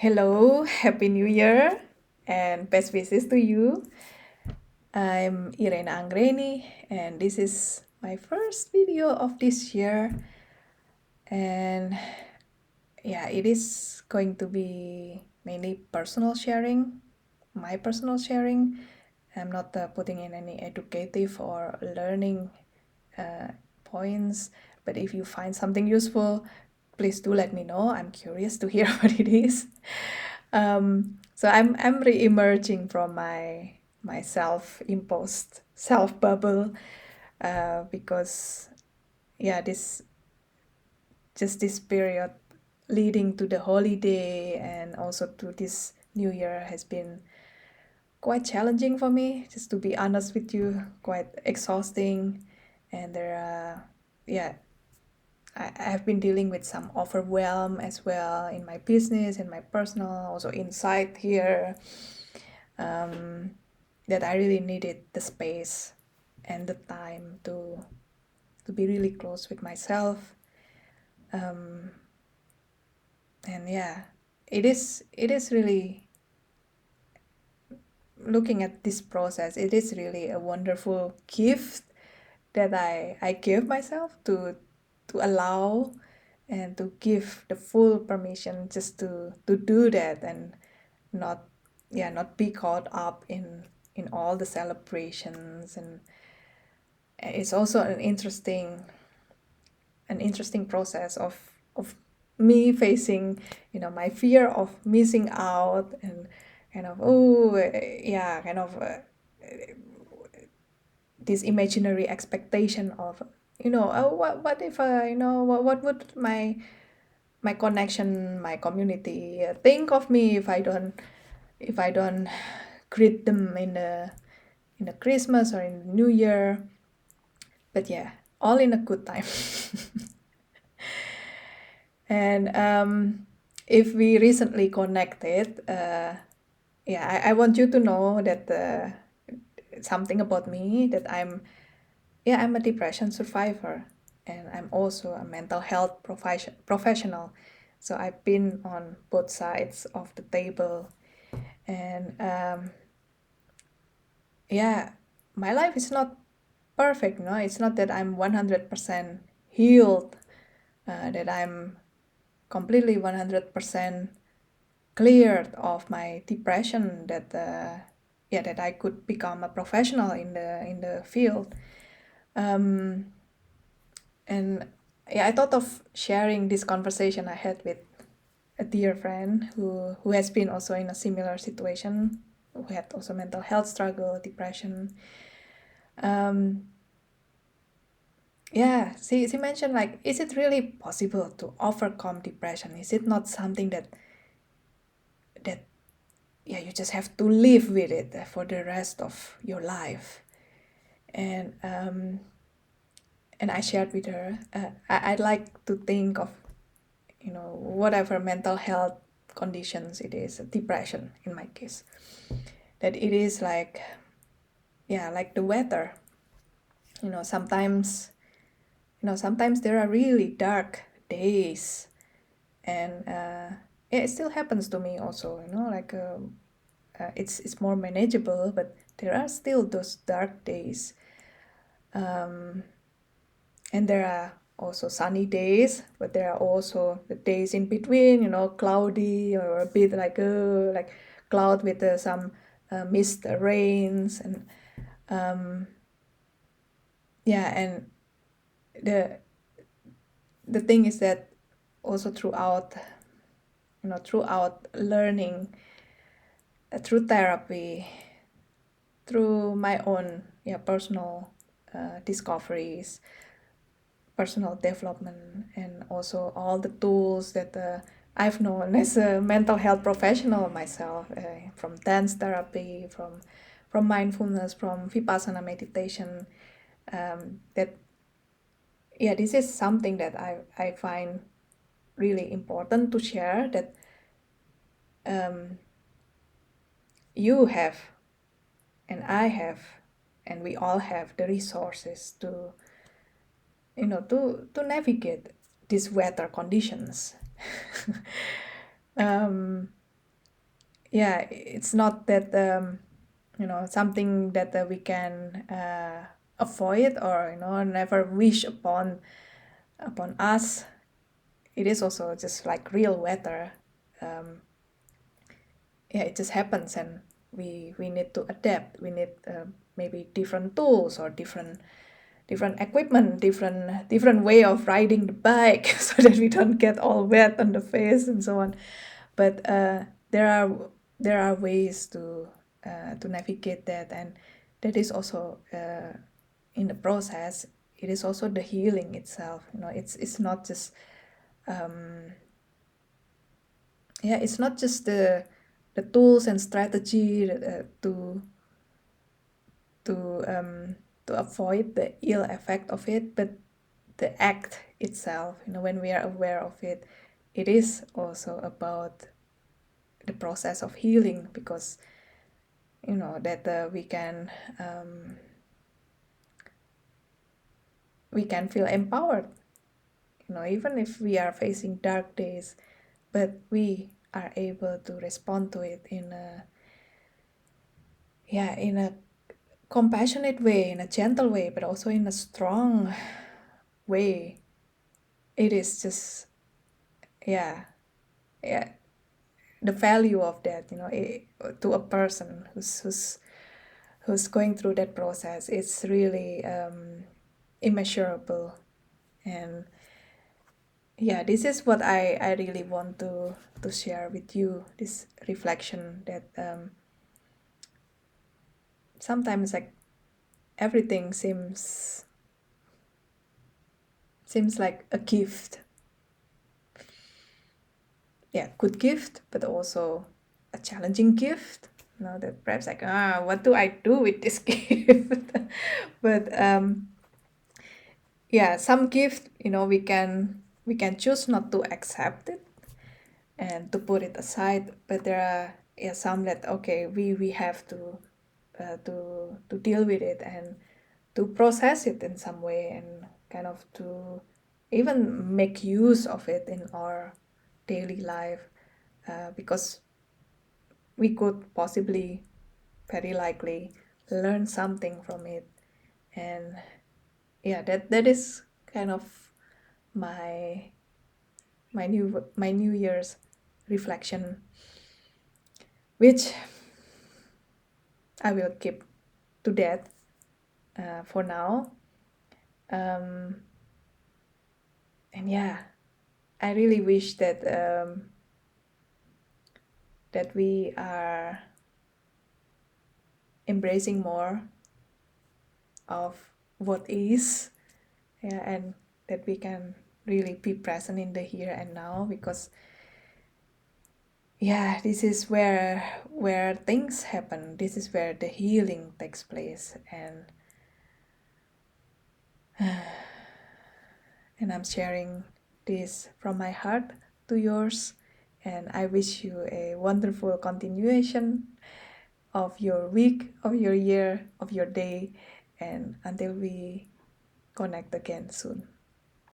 Hello, Happy New Year, and best wishes to you. I'm Irene Anggreeni, and this is my first video of this year. And yeah, it is going to be mainly personal sharing, my personal sharing. I'm not putting in any educative or learning uh, points, but if you find something useful, please do let me know. I'm curious to hear what it is. So I'm re-emerging from my self-imposed self bubble because yeah, this period leading to the holiday and also to this new year has been quite challenging for me, just to be honest with you, quite exhausting. And there are, yeah, I've been dealing with some overwhelm as well in my business and my personal, also inside here, um, that I really needed the space and the time to be really close with myself. Um, and yeah, it is really, looking at this process, it is really a wonderful gift that I give myself to allow and to give the full permission just to do that, and not, yeah, not be caught up in all the celebrations. And it's also an interesting process of me facing, my fear of missing out, and kind of, yeah, kind of this imaginary expectation of, oh, what if, what would my connection, my community think of me if I don't greet them in the Christmas or in New Year. But yeah, all in a good time. And if we recently connected, yeah, I want you to know that something about me, that I'm a depression survivor, and I'm also a mental health professional. So I've been on both sides of the table, and yeah, my life is not perfect. No, it's not that I'm 100% healed, that I'm completely 100% cleared of my depression, that yeah, that I could become a professional in the field. Um, and yeah, I thought of sharing this conversation I had with a dear friend who has been also in a similar situation, who had also mental health struggle, depression. Um, yeah, she mentioned, like, is it really possible to overcome depression? Is it not something that yeah, you just have to live with it for the rest of your life? And I shared with her, I'd like to think of, whatever mental health conditions it is, depression in my case, that it is like, yeah, like the weather. Sometimes there are really dark days, and yeah, it still happens to me also, like, it's more manageable, but there are still those dark days. And there are also sunny days, but there are also the days in between, cloudy, or a bit like cloud with some mist, rains. And yeah, and the the thing is that also throughout learning, through therapy, through my own, yeah, personal discoveries, personal development, and also all the tools that I've known as a mental health professional myself, from dance therapy, from mindfulness, from vipassana meditation. That Yeah, this is something that I find really important to share, that um, you have, and I have, and we all have the resources to navigate these weather conditions. um, yeah, it's not that something that we can avoid, or never wish upon us. It is also just like real weather. um, yeah, it just happens, and we need to adapt. We need maybe different tools, or different equipment, different way of riding the bike so that we don't get all wet on the face and so on. But there are ways to navigate that, and that is also in the process. It is also the healing itself. It's not just it's not just the tools and strategy to to avoid the ill effect of it, but the act itself. When we are aware of it, it is also about the process of healing, because that we can feel empowered, even if we are facing dark days, but we are able to respond to it in a compassionate way, in a gentle way, but also in a strong way. It is just, yeah, yeah, the value of that, to a person who's going through that process, it's really immeasurable. And yeah, this is what I really want to share with you, this reflection that sometimes, like, everything seems like a gift. Yeah, good gift, but also a challenging gift. That perhaps, like, what do I do with this gift? But yeah, some gift, we can choose not to accept it and to put it aside. But there are, yeah, some that, okay, we have to deal with it, and to process it in some way, and kind of to even make use of it in our daily life, because we could possibly, very likely, learn something from it. And yeah, that is kind of my New Year's reflection, which I will keep to that for now. And yeah, I really wish that we are embracing more of what is, yeah, and that we can really be present in the here and now, because yeah, this is where things happen. This is where the healing takes place, and I'm sharing this from my heart to yours. And I wish you a wonderful continuation of your week, of your year, of your day, and until we connect again soon.